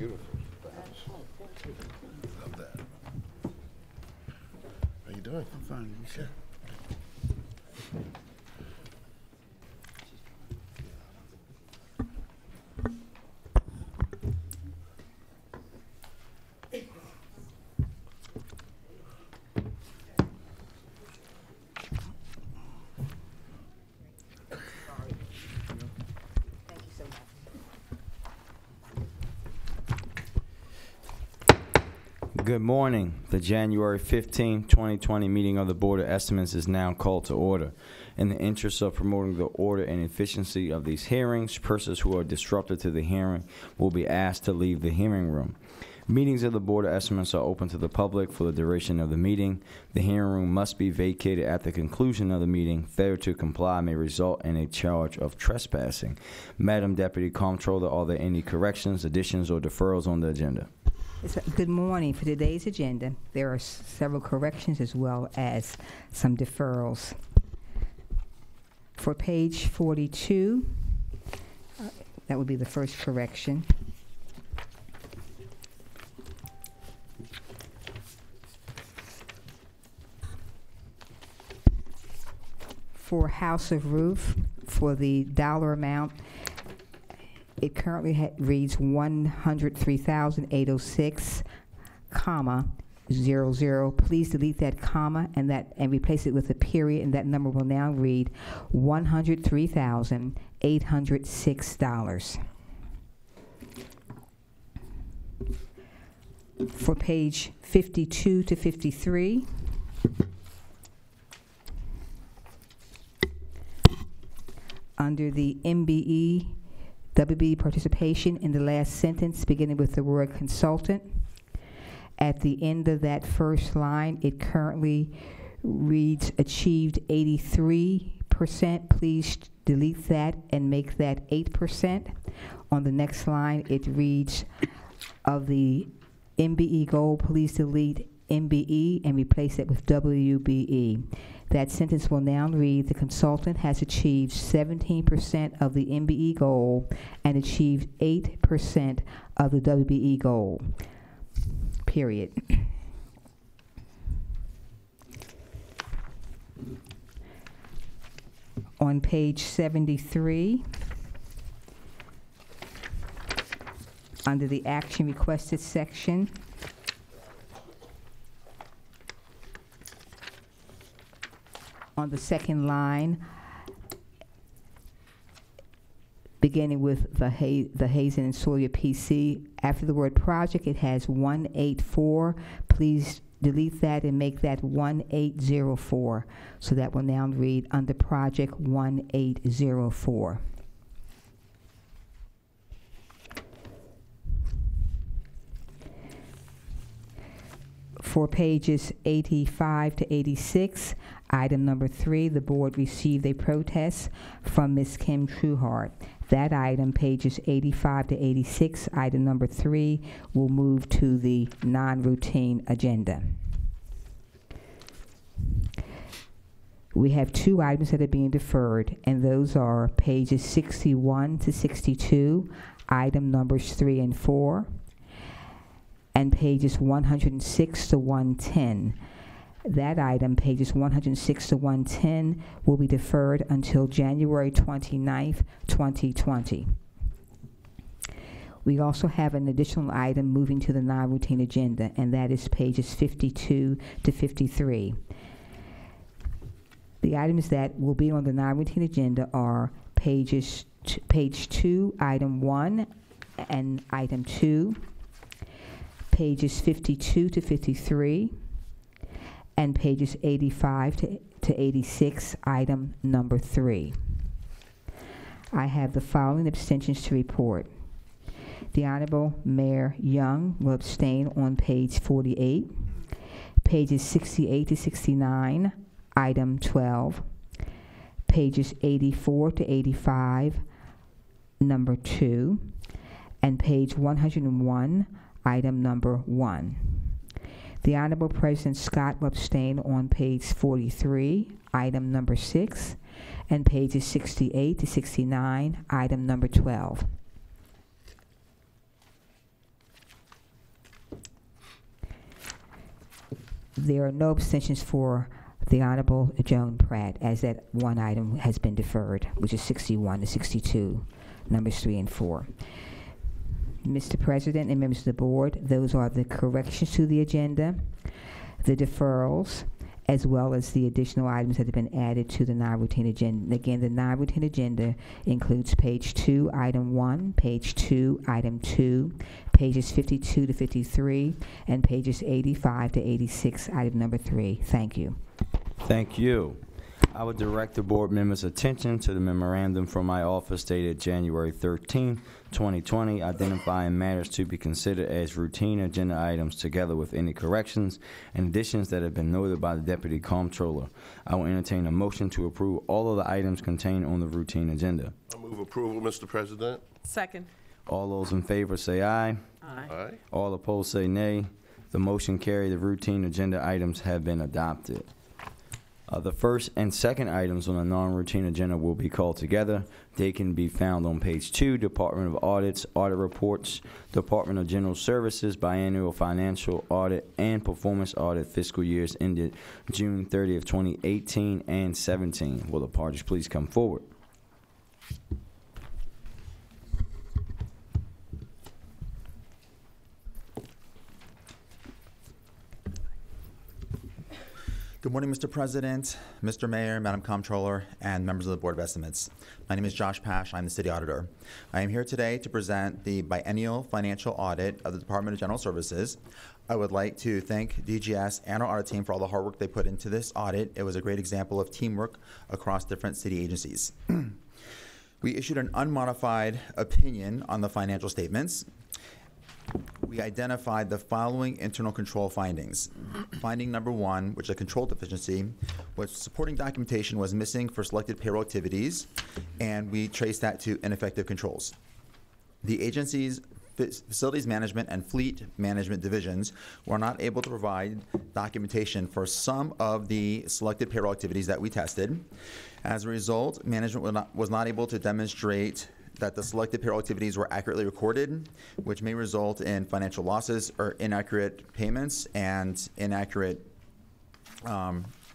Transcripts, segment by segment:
beautiful. Love that. How you doing? I'm fine. Yeah. Good morning. The January 15, 2020 meeting of the Board of Estimates is now called to order. In the interest of promoting the order and efficiency of these hearings, persons who are disruptive to the hearing will be asked to leave the hearing room. Meetings of the Board of Estimates are open to the public for the duration of the meeting. The hearing room must be vacated at the conclusion of the meeting. Failure to comply may result in a charge of trespassing. Madam Deputy Comptroller, are there any corrections, additions, or deferrals on the agenda? Good morning. For today's agenda, there are several corrections as well as some deferrals. For page 42, that would be the first correction. For House of Roof, for the dollar amount, it currently reads $103,806, comma, 00. Please delete that comma and replace it with a period, and that number will now read $103,806. For page 52 to 53, under the MBE WB participation, in the last sentence, beginning with the word consultant. At the end of that first line, it currently reads achieved 83%. Please delete that and make that 8%. On the next line, it reads of the MBE goal, please delete MBE and replace it with WBE. That sentence will now read, the consultant has achieved 17% of the MBE goal and achieved 8% of the WBE goal, period. On page 73, under the action requested section, on the second line, beginning with the Hazen and Sawyer PC, after the word project, it has 184. Please delete that and make that 1804. So that will now read under project 1804. For pages 85 to 86, item number 3, the board received a protest from Ms. Kim Trueheart. That item, pages 85 to 86, item number 3, will move to the non-routine agenda. We have 2 items that are being deferred, and those are pages 61 to 62, item numbers 3 and 4, and pages 106 to 110. That item, pages 106 to 110, will be deferred until January 29th, 2020. We also have an additional item moving to the non-routine agenda, and that is pages 52 to 53. The items that will be on the non-routine agenda are page 2, item 1, and item 2, pages 52 to 53, and pages 85 to 86, item number 3. I have the following abstentions to report. The Honorable Mayor Young will abstain on page 48, pages 68 to 69, item 12, pages 84 to 85, number 2, and page 101, item number 1. The Honorable President Scott will abstain on page 43, item number 6, and pages 68 to 69, item number 12. There are no abstentions for the Honorable Joan Pratt, as that one item has been deferred, which is 61 to 62, numbers 3 and 4. Mr. President and members of the board, those are the corrections to the agenda, the deferrals, as well as the additional items that have been added to the non-routine agenda. Again, the non-routine agenda includes page 2, item 1, page 2, item 2, pages 52 to 53, and pages 85 to 86, item number 3. Thank you. Thank you. I would direct the board members' attention to the memorandum from my office dated January 13, 2020, identifying matters to be considered as routine agenda items together with any corrections and additions that have been noted by the Deputy Comptroller. I will entertain a motion to approve all of the items contained on the routine agenda. I move approval, Mr. President. Second. All those in favor say aye. Aye. Aye. All opposed say nay. The motion carried. The routine agenda items have been adopted. The first and second items on the non-routine agenda will be called together. They can be found on page 2, Department of Audits, Audit Reports, Department of General Services, Biannual Financial Audit, and Performance Audit fiscal years ended June 30th, 2018 and 17. Will the parties please come forward? Good morning, Mr. President, Mr. Mayor, Madam Comptroller, and members of the Board of Estimates. My name is Josh Pash. I'm the City Auditor. I am here today to present the Biennial Financial Audit of the Department of General Services. I would like to thank DGS and our audit team for all the hard work they put into this audit. It was a great example of teamwork across different city agencies. We issued an unmodified opinion on the financial statements. We identified the following internal control findings. Finding number 1, which is a control deficiency, was supporting documentation was missing for selected payroll activities, and we traced that to ineffective controls. The agency's facilities management and fleet management divisions were not able to provide documentation for some of the selected payroll activities that we tested. As a result, management was not able to demonstrate that the selected payroll activities were accurately recorded, which may result in financial losses or inaccurate payments and inaccurate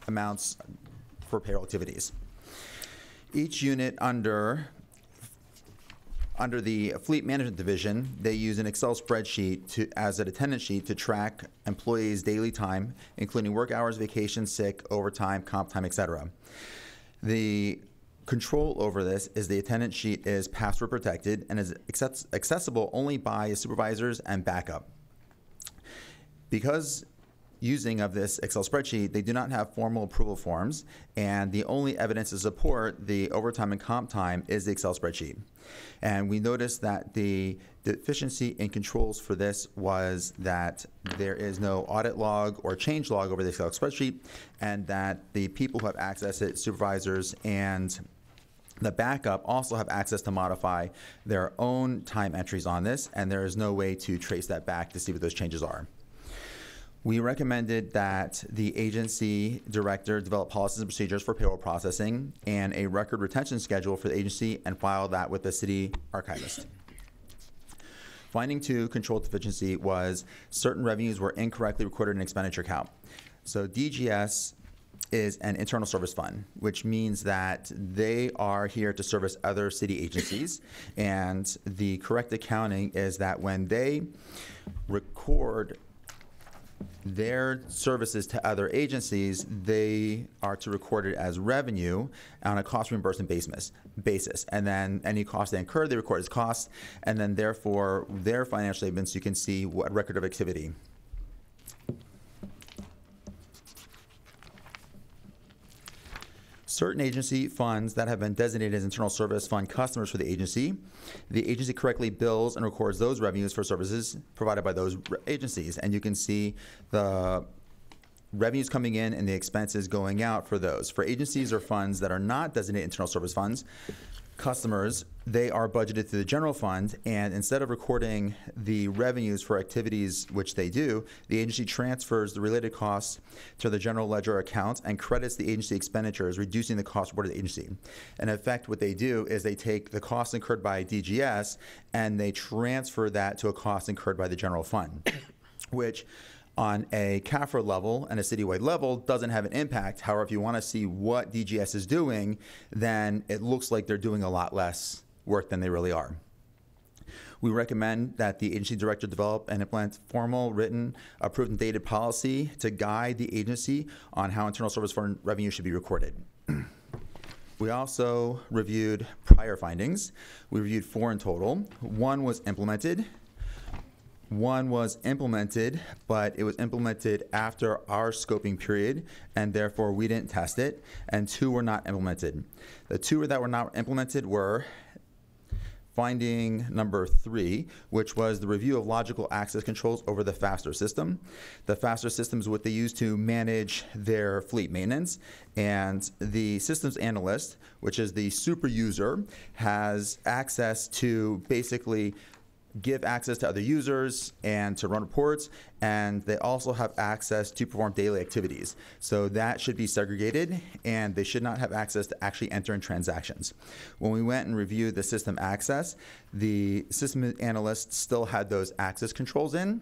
amounts for payroll activities. Each unit under the Fleet Management Division, they use an Excel spreadsheet as an attendance sheet to track employees' daily time, including work hours, vacation, sick, overtime, comp time, etc. The control over this is the attendance sheet is password protected and is accessible only by supervisors and backup. Because using of this Excel spreadsheet, they do not have formal approval forms, and the only evidence to support the overtime and comp time is the Excel spreadsheet. And we noticed that the deficiency in controls for this was that there is no audit log or change log over the Excel spreadsheet, and that the people who have access to it, supervisors and the backup, also have access to modify their own time entries on this, and there is no way to trace that back to see what those changes are. We recommended that the agency director develop policies and procedures for payroll processing and a record retention schedule for the agency and file that with the city archivist. Finding 2, control deficiency, was certain revenues were incorrectly recorded in expenditure count. So DGS is an internal service fund, which means that they are here to service other city agencies, and the correct accounting is that when they record their services to other agencies, they are to record it as revenue on a cost reimbursement basis. And then any cost they incur, they record as costs, and then therefore their financial statements, you can see what record of activity. Certain agency funds that have been designated as internal service fund customers for the agency correctly bills and records those revenues for services provided by those agencies. And you can see the revenues coming in and the expenses going out for those. For agencies or funds that are not designated internal service funds customers, they are budgeted through the general fund, and instead of recording the revenues for activities which they do, the agency transfers the related costs to the general ledger account and credits the agency expenditures, reducing the cost reported to the agency. In effect, what they do is they take the costs incurred by DGS and they transfer that to a cost incurred by the general fund, which on a CAFRA level and a citywide level doesn't have an impact. However, if you want to see what DGS is doing, then it looks like they're doing a lot less work than they really are. We recommend that the agency director develop and implement formal, written, approved, and dated policy to guide the agency on how internal service fund revenue should be recorded. We also reviewed prior findings. We reviewed 4 in total. 1 was implemented. 1 was implemented, but it was implemented after our scoping period, and therefore we didn't test it. And 2 were not implemented. The 2 that were not implemented were finding number 3, which was the review of logical access controls over the FASTER system. The FASTER system is what they use to manage their fleet maintenance, and the systems analyst, which is the super user, has access to basically give access to other users and to run reports, and they also have access to perform daily activities. So that should be segregated, and they should not have access to actually enter in transactions. When we went and reviewed the system access, the system analyst still had those access controls in.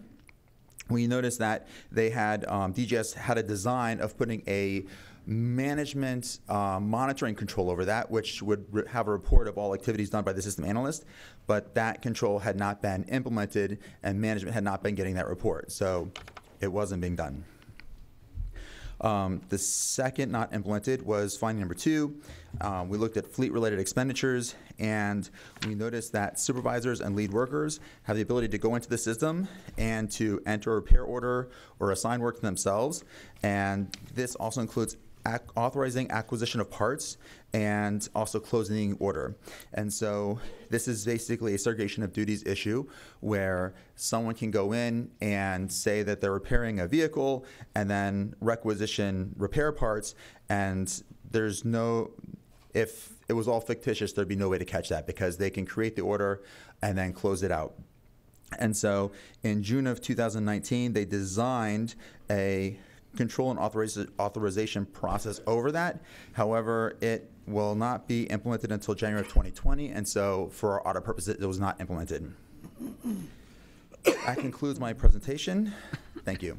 We noticed that they had, DGS had a design of putting a management monitoring control over that, which would have a report of all activities done by the system analyst, but that control had not been implemented and management had not been getting that report, so it wasn't being done. The second not implemented was finding number 2. We looked at fleet-related expenditures, and we noticed that supervisors and lead workers have the ability to go into the system and to enter a repair order or assign work to themselves, and this also includes authorizing acquisition of parts and also closing order. And so this is basically a segregation of duties issue where someone can go in and say that they're repairing a vehicle and then requisition repair parts, and there's no, if it was all fictitious, there'd be no way to catch that because they can create the order and then close it out. And so in June of 2019, they designed a control and authorization process over that. However, it will not be implemented until January of 2020, and so for our audit purposes, it was not implemented. That concludes my presentation. Thank you.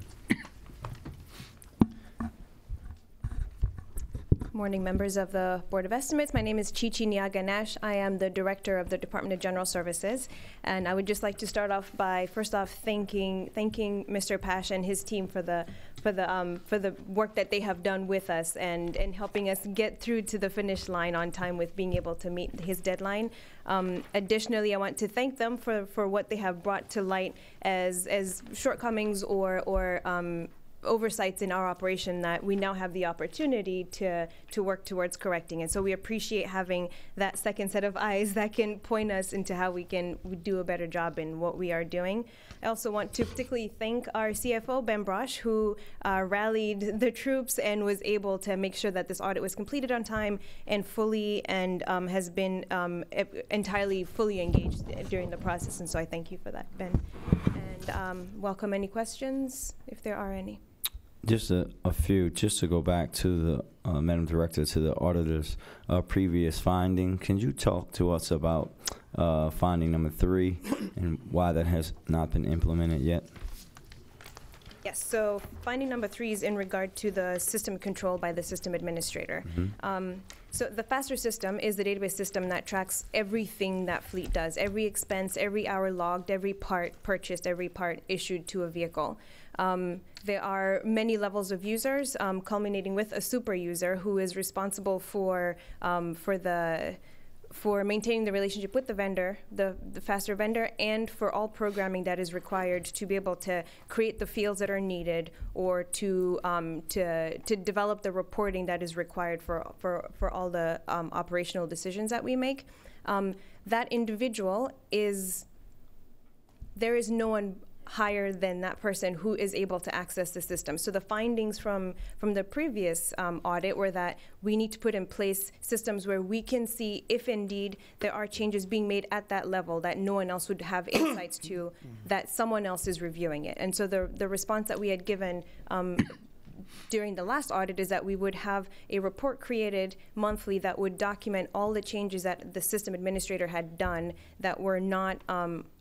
Morning, members of the Board of Estimates. My name is Chichi Nyaganesh. I am the Director of the Department of General Services, and I would just like to start off by first off thanking Mr. Pash and his team for the work that they have done with us and helping us get through to the finish line on time with being able to meet his deadline. Additionally, I want to thank them for what they have brought to light as shortcomings or oversights in our operation that we now have the opportunity to work towards correcting. And so we appreciate having that second set of eyes that can point us into how we can do a better job in what we are doing. I also want to particularly thank our CFO, Ben Brosh, who rallied the troops and was able to make sure that this audit was completed on time and fully and has been entirely fully engaged during the process. And so I thank you for that, Ben. And welcome any questions, if there are any. Just a few, just to go back to the, Madam Director, to the auditor's previous finding. Can you talk to us about finding number 3 and why that has not been implemented yet? Yes, so finding number 3 is in regard to the system control by the system administrator. Mm-hmm. So the FASTER system is the database system that tracks everything that fleet does, every expense, every hour logged, every part purchased, every part issued to a vehicle. There are many levels of users, culminating with a super user who is responsible for maintaining the relationship with the vendor, the FASTER vendor, and for all programming that is required to be able to create the fields that are needed or to develop the reporting that is required for all the operational decisions that we make. That individual there is no one higher than that person who is able to access the system. So the findings from the previous audit were that we need to put in place systems where we can see if indeed there are changes being made at that level that no one else would have insights to, that someone else is reviewing it. And so the response that we had given during the last audit is that we would have a report created monthly that would document all the changes that the system administrator had done that were not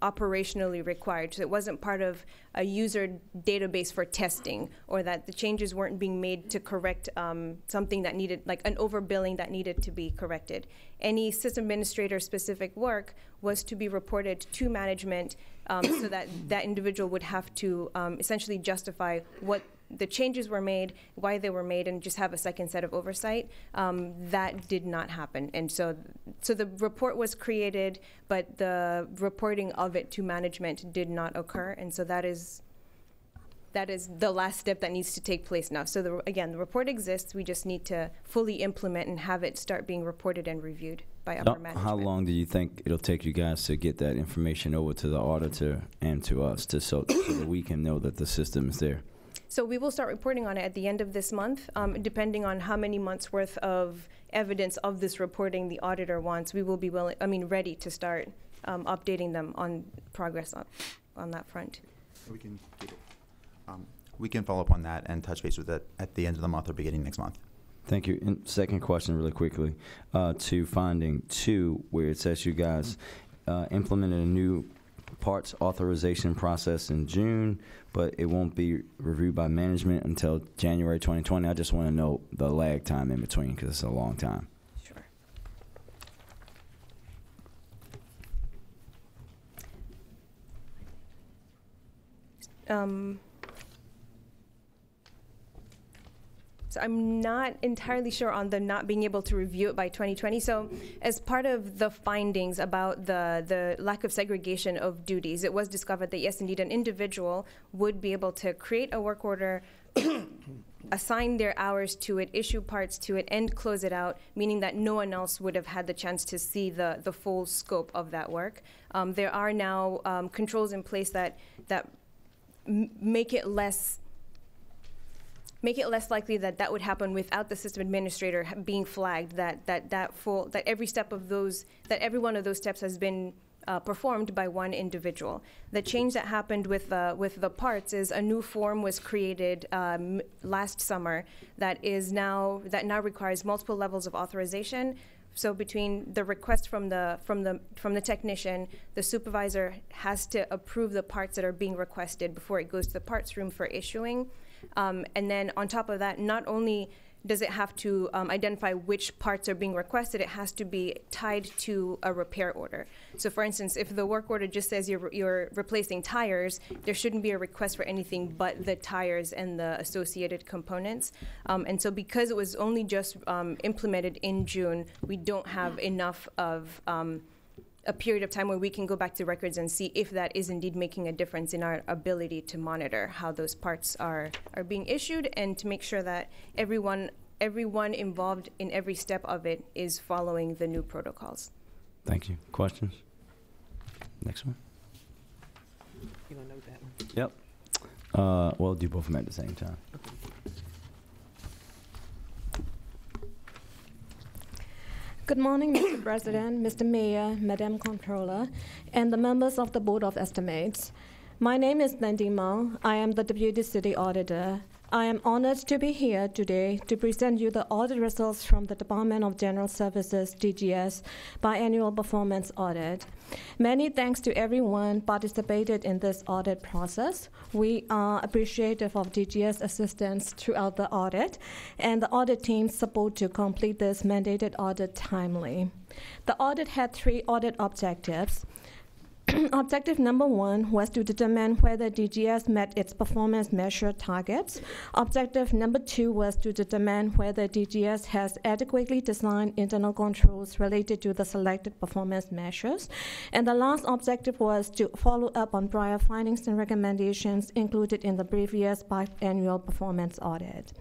operationally required. So it wasn't part of a user database for testing, or that the changes weren't being made to correct something that needed, like an overbilling that needed to be corrected. Any system administrator specific work was to be reported to management so that that individual would have to essentially justify what the changes were made, why they were made, and just have a second set of oversight. That did not happen. And so the report was created, but the reporting of it to management did not occur. And so that is the last step that needs to take place now. So again, the report exists. We just need to fully implement and have it start being reported and reviewed by upper management. How long do you think it'll take you guys to get that information over to the auditor and to us, so that we can know that the system is there? So we will start reporting on it at the end of this month, depending on how many months worth of evidence of this reporting the auditor wants. We will be ready to start updating them on progress on that front. We can get it. We can follow up on that and touch base with it at the end of the month or beginning next month. Thank you. And second question, really quickly, to finding 2, where it says you guys implemented a new parts authorization process in June, but it won't be reviewed by management until January 2020. I just want to know the lag time in between, because it's a long time. Sure. So I'm not entirely sure on the not being able to review it by 2020. So as part of the findings about the lack of segregation of duties, it was discovered that yes, indeed, an individual would be able to create a work order, assign their hours to it, issue parts to it, and close it out, meaning that no one else would have had the chance to see the full scope of that work. There are now controls in place that make it less likely that would happen without the system administrator being flagged, that every step of those, that every one of those steps has been performed by one individual. The change that happened with the parts is a new form was created last summer that now requires multiple levels of authorization. So between the request from the technician, the supervisor has to approve the parts that are being requested before it goes to the parts room for issuing. And then on top of that, not only does it have to identify which parts are being requested, it has to be tied to a repair order. So for instance, if the work order just says you're replacing tires, there shouldn't be a request for anything but the tires and the associated components. And so because it was only just implemented in June, we don't have enough of a period of time where we can go back to records and see if that is indeed making a difference in our ability to monitor how those parts are being issued, and to make sure that everyone involved in every step of it is following the new protocols. Thank you. Questions? Next one. You don't know that one? Yep. We'll do both of them at the same time. Good morning, Mr. President, Mr. Mayor, Madam Comptroller, and the members of the Board of Estimates. My name is Nandi Mao. I am the Deputy City Auditor. I am honored to be here today to present you the audit results from the Department of General Services, DGS, Biannual Performance Audit. Many thanks to everyone participated in this audit process. We are appreciative of DGS assistance throughout the audit and the audit team's support to complete this mandated audit timely. The audit had 3 audit objectives. Objective number 1 was to determine whether DGS met its performance measure targets. Objective number 2 was to determine whether DGS has adequately designed internal controls related to the selected performance measures. And the last objective was to follow up on prior findings and recommendations included in the previous biannual performance audit.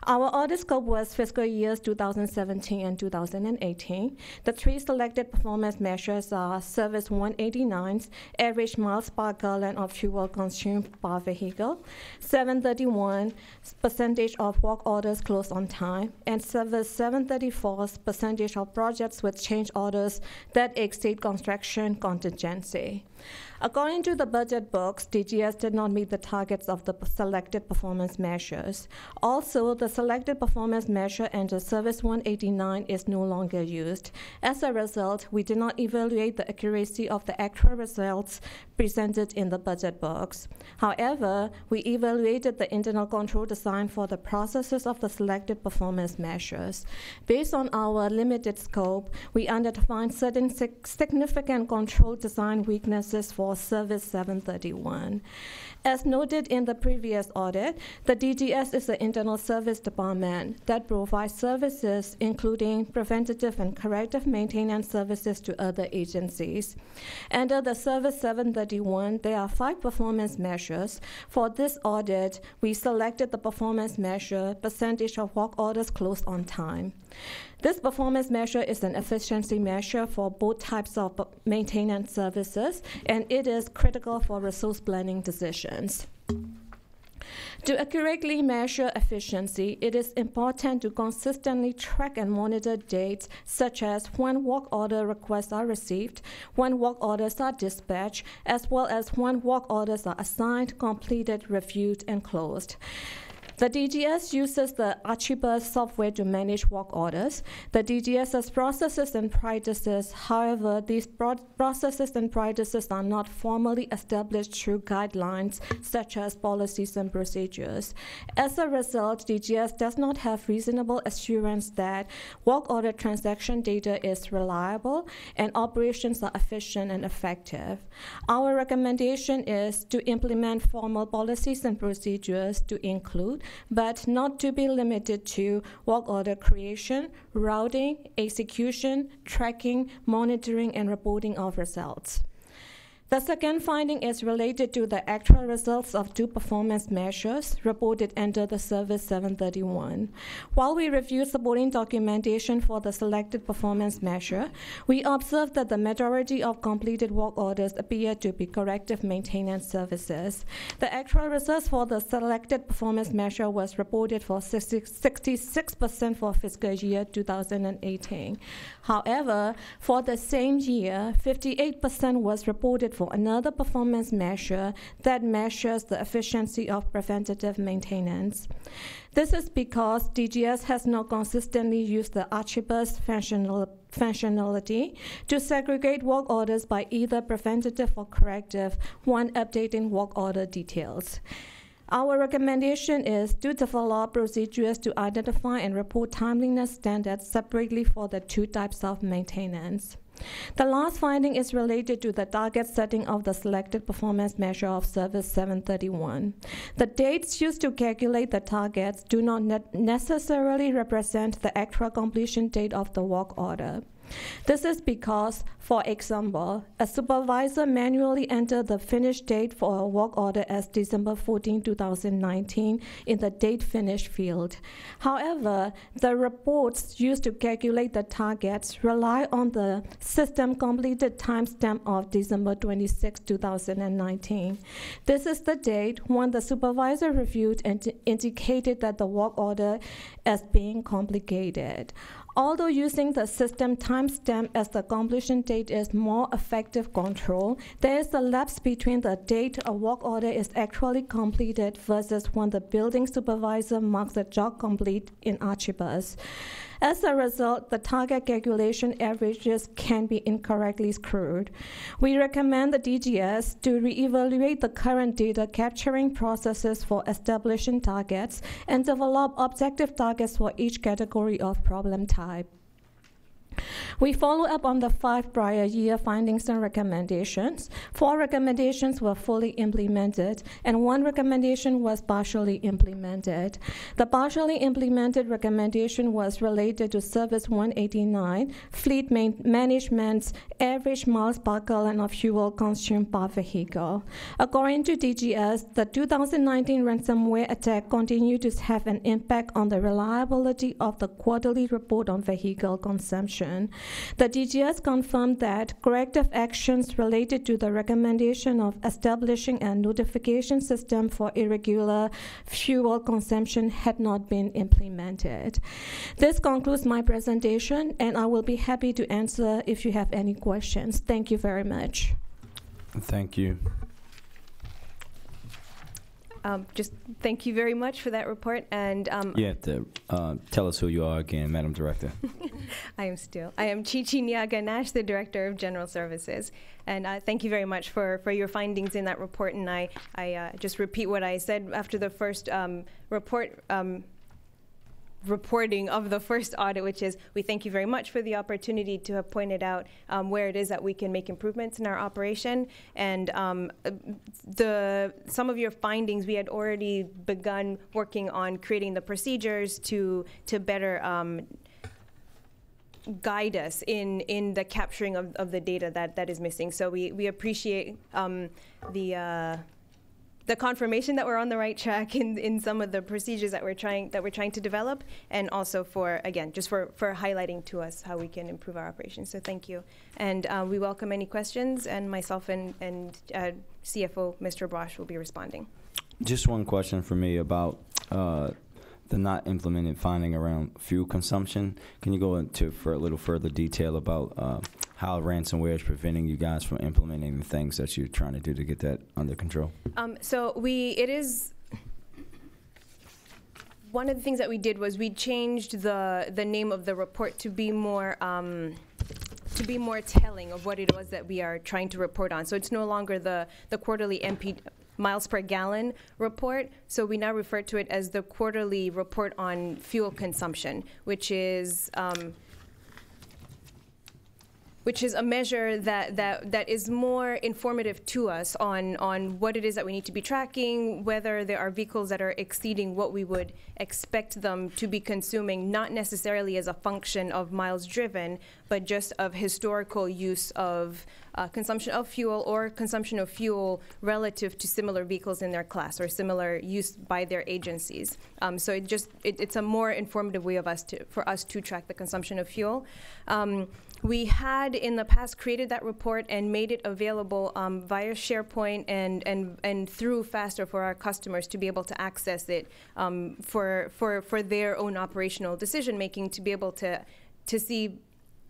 Our audit scope was fiscal years 2017 and 2018. The three selected performance measures are Service 189's average miles per gallon of fuel consumed per vehicle, 731's percentage of work orders closed on time, and Service 734's percentage of projects with change orders that exceed construction contingency. According to the budget books, DGS did not meet the targets of the selected performance measures. Also, the selected performance measure under Service 189 is no longer used. As a result, we did not evaluate the accuracy of the actual results presented in the budget books. However, we evaluated the internal control design for the processes of the selected performance measures. Based on our limited scope, we identified certain significant control design weaknesses for Service 731. As noted in the previous audit, the DGS is an internal service department that provides services including preventative and corrective maintenance services to other agencies. Under the Service 731, there are 5 performance measures. For this audit, we selected the performance measure, percentage of work orders closed on time. This performance measure is an efficiency measure for both types of maintenance services, and it is critical for resource planning decisions. To accurately measure efficiency, it is important to consistently track and monitor dates such as when work order requests are received, when work orders are dispatched, as well as when work orders are assigned, completed, reviewed, and closed. The DGS uses the Archibus software to manage work orders. The DGS has processes and practices. However, these processes and practices are not formally established through guidelines such as policies and procedures. As a result, DGS does not have reasonable assurance that work order transaction data is reliable and operations are efficient and effective. Our recommendation is to implement formal policies and procedures to include, but not to be limited to, work order creation, routing, execution, tracking, monitoring, and reporting of results. The second finding is related to the actual results of 2 performance measures reported under the Service 731. While we reviewed supporting documentation for the selected performance measure, we observed that the majority of completed work orders appear to be corrective maintenance services. The actual results for the selected performance measure was reported for 66% for fiscal year 2018. However, for the same year, 58% was reported for another performance measure that measures the efficiency of preventative maintenance. This is because DGS has not consistently used the Archibus functionality to segregate work orders by either preventative or corrective when updating work order details. Our recommendation is to develop procedures to identify and report timeliness standards separately for the 2 types of maintenance. The last finding is related to the target setting of the selected performance measure of Service 731. The dates used to calculate the targets do not necessarily represent the actual completion date of the work order. This is because, for example, a supervisor manually entered the finish date for a work order as December 14, 2019 in the date finish field. However, the reports used to calculate the targets rely on the system completed timestamp of December 26, 2019. This is the date when the supervisor reviewed and indicated that the work order is being complicated. Although using the system timestamp as the completion date is more effective control, there is a lapse between the date a work order is actually completed versus when the building supervisor marks the job complete in Archibus. As a result, the target calculation averages can be incorrectly screwed. We recommend the DGS to reevaluate the current data capturing processes for establishing targets and develop objective targets for each category of problem type. We follow up on the 5 prior year findings and recommendations. 4 recommendations were fully implemented, and 1 recommendation was partially implemented. The partially implemented recommendation was related to Service 189, fleet management's average miles per gallon of fuel consumed per vehicle. According to DGS, the 2019 ransomware attack continued to have an impact on the reliability of the quarterly report on vehicle consumption. The DGS confirmed that corrective actions related to the recommendation of establishing a notification system for irregular fuel consumption had not been implemented. This concludes my presentation, and I will be happy to answer if you have any questions. Thank you very much. Thank you. Just thank you very much for that report. And You have to tell us who you are again, Madam Director. I am Chichi Nyaga Nash, the Director of General Services. And thank you very much for your findings in that report. And I just repeat what I said after the first reporting of the first audit, which is we thank you very much for the opportunity to have pointed out where it is that we can make improvements in our operation. And some of your findings, we had already begun working on creating the procedures to better guide us in the capturing of the data that is missing. So we appreciate the confirmation that we're on the right track in some of the procedures that we're trying to develop, and also for highlighting to us how we can improve our operations. So thank you, and we welcome any questions. And myself and CFO Mr. Bosch will be responding. Just one question for me about the not implemented finding around fuel consumption. Can you go into for a little further detail about how ransomware is preventing you guys from implementing the things that you're trying to do to get that under control? It is one of the things that we did was we changed the name of the report to be more telling of what it was that we are trying to report on. So it's no longer the quarterly miles per gallon report. So we now refer to it as the quarterly report on fuel consumption, which is a measure that is more informative to us on what it is that we need to be tracking, whether there are vehicles that are exceeding what we would expect them to be consuming, not necessarily as a function of miles driven, but just of historical use of consumption of fuel or consumption of fuel relative to similar vehicles in their class or similar use by their agencies. So it's a more informative way for us to track the consumption of fuel. We had in the past created that report and made it available via SharePoint and through Faster for our customers to be able to access it for their own operational decision making, to be able to see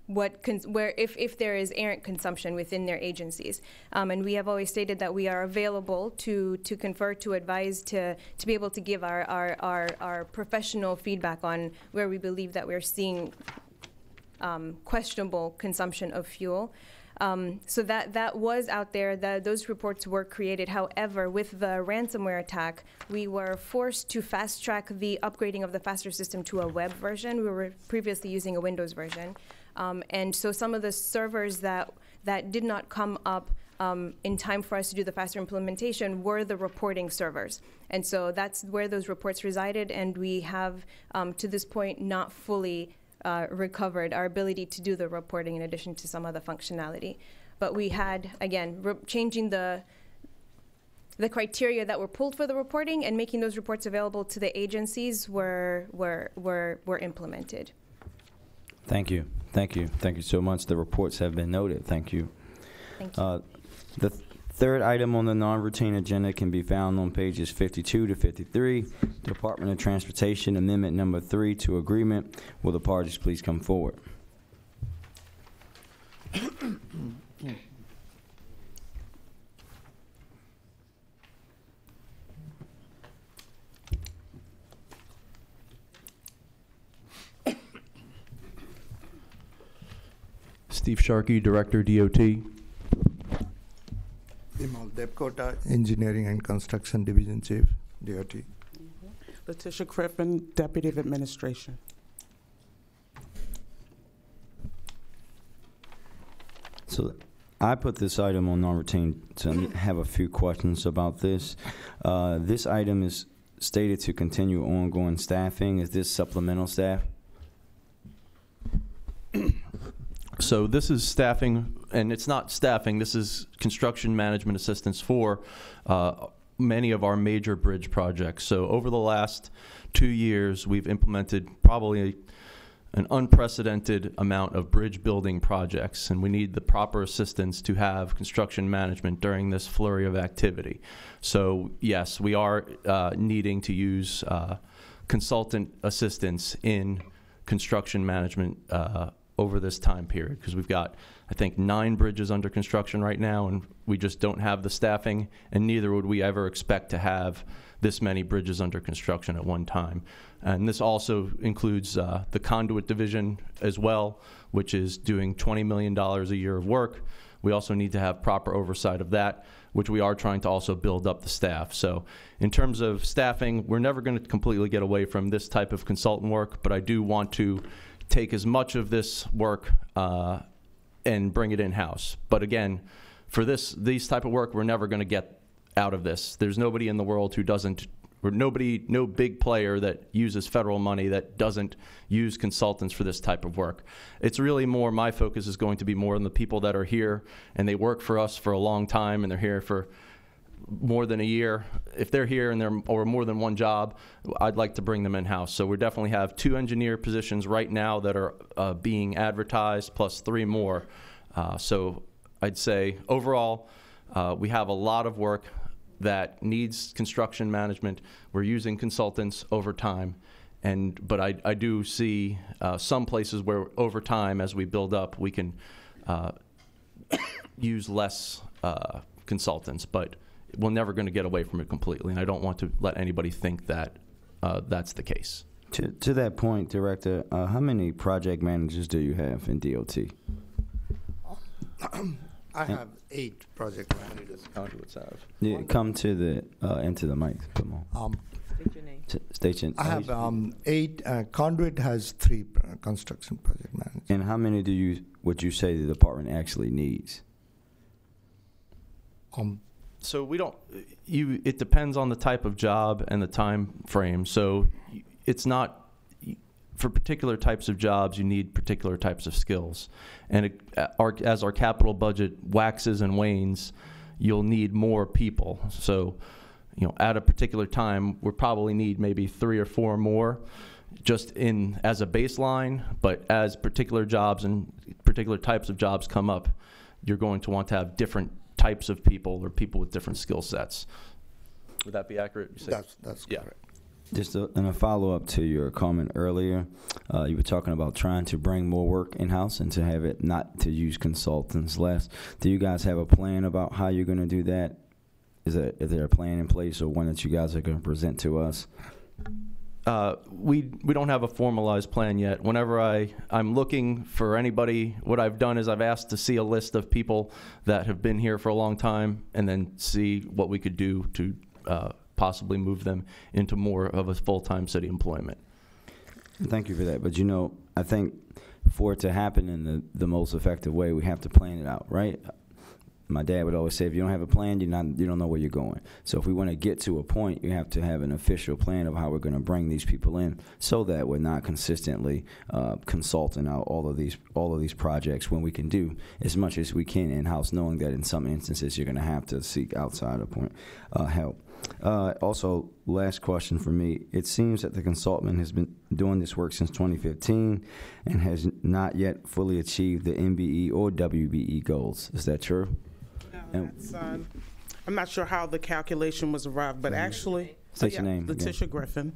if there is errant consumption within their agencies. And we have always stated that we are available to confer, to advise, to be able to give our professional feedback on where we believe that we're seeing questionable consumption of fuel. So that was out there. Those reports were created. However, with the ransomware attack, we were forced to fast track the upgrading of the Faster system to a web version. We were previously using a Windows version. And so some of the servers that did not come up in time for us to do the Faster implementation were the reporting servers. And so that's where those reports resided, and we have, to this point, not fully recovered our ability to do the reporting in addition to some other functionality. But we had, again, changing the criteria that were pulled for the reporting and making those reports available to the agencies were implemented. Thank you. Thank you. Thank you so much. The reports have been noted. Thank you. Thank you. The third item on the non-routine agenda can be found on pages 52 to 53. Department of Transportation Amendment Number 3 to Agreement. Will the parties please come forward? Steve Sharkey, Director, DOT. Imal Depkota, Engineering and Construction Division Chief, DOT. Letitia Crippen, Deputy of Administration. So I put this item on non-routine to have a few questions about this. This item is stated to continue ongoing staffing. Is this supplemental staff? So this is staffing, and it's not staffing, this is construction management assistance for many of our major bridge projects. So over the last 2 years, we've implemented probably an unprecedented amount of bridge building projects, and we need the proper assistance to have construction management during this flurry of activity. So yes, we are needing to use consultant assistance in construction management over this time period, because we've got, I think, 9 bridges under construction right now, and we just don't have the staffing, and neither would we ever expect to have this many bridges under construction at one time. And this also includes the conduit division as well, which is doing $20 million a year of work. We also need to have proper oversight of that, which we are trying to also build up the staff. So in terms of staffing, we're never going to completely get away from this type of consultant work, but I do want to take as much of this work and bring it in-house. But again, for these type of work, we're never going to get out of this. There's nobody in the world who doesn't, or no big player that uses federal money that doesn't use consultants for this type of work. It's really more, my focus is going to be more on the people that are here and they work for us for a long time and they're here for more than a year. If they're here and they're or more than one job, I'd like to bring them in-house. So we definitely have 2 engineer positions right now that are being advertised, plus 3 more. So I'd say overall, we have a lot of work that needs construction management. We're using consultants over time, but I do see some places where over time, as we build up, we can use less consultants, but we're never going to get away from it completely, and I don't want to let anybody think that that's the case. To that point, Director, how many project managers do you have in DOT? I have 8 project managers. Conduits have. Yeah, come to the into the mic. Come on. State your name. Station. I have 8. Conduit has 3 construction project managers. And how many would you say the department actually needs? So we don't, it depends on the type of job and the time frame. So it's not, for particular types of jobs, you need particular types of skills. And as our capital budget waxes and wanes, you'll need more people. So, at a particular time, we'll probably need maybe 3 or 4 more just as a baseline, but as particular jobs and particular types of jobs come up, you're going to want to have different types of people or people with different skill sets. Would that be accurate? You say? That's yeah. correct. Just in a follow-up to your comment earlier, you were talking about trying to bring more work in-house and to have it not to use consultants less. Do you guys have a plan about how you're going to do that? Is there a plan in place or one that you guys are going to present to us? We don't have a formalized plan yet. Whenever I'm looking for anybody, what I've done is I've asked to see a list of people that have been here for a long time and then see what we could do to possibly move them into more of a full-time city employment. Thank you for that. But I think for it to happen in the most effective way, we have to plan it out, right? My dad would always say, if you don't have a plan, you don't know where you're going. So if we want to get to a point, you have to have an official plan of how we're going to bring these people in, so that we're not consistently consulting out all of these projects when we can do as much as we can in-house, knowing that in some instances you're going to have to seek outside help. Also, last question for me. It seems that the consultant has been doing this work since 2015 and has not yet fully achieved the MBE or WBE goals. Is that true? That's, I'm not sure how the calculation was arrived, but actually, State your name Letitia again. Griffin,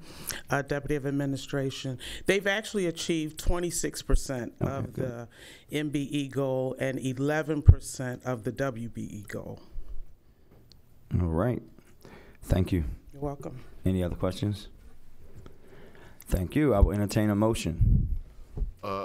Deputy of Administration. They've actually achieved 26% of the MBE goal and 11% of the WBE goal. All right. Thank you. You're welcome. Any other questions? Thank you. I will entertain a motion.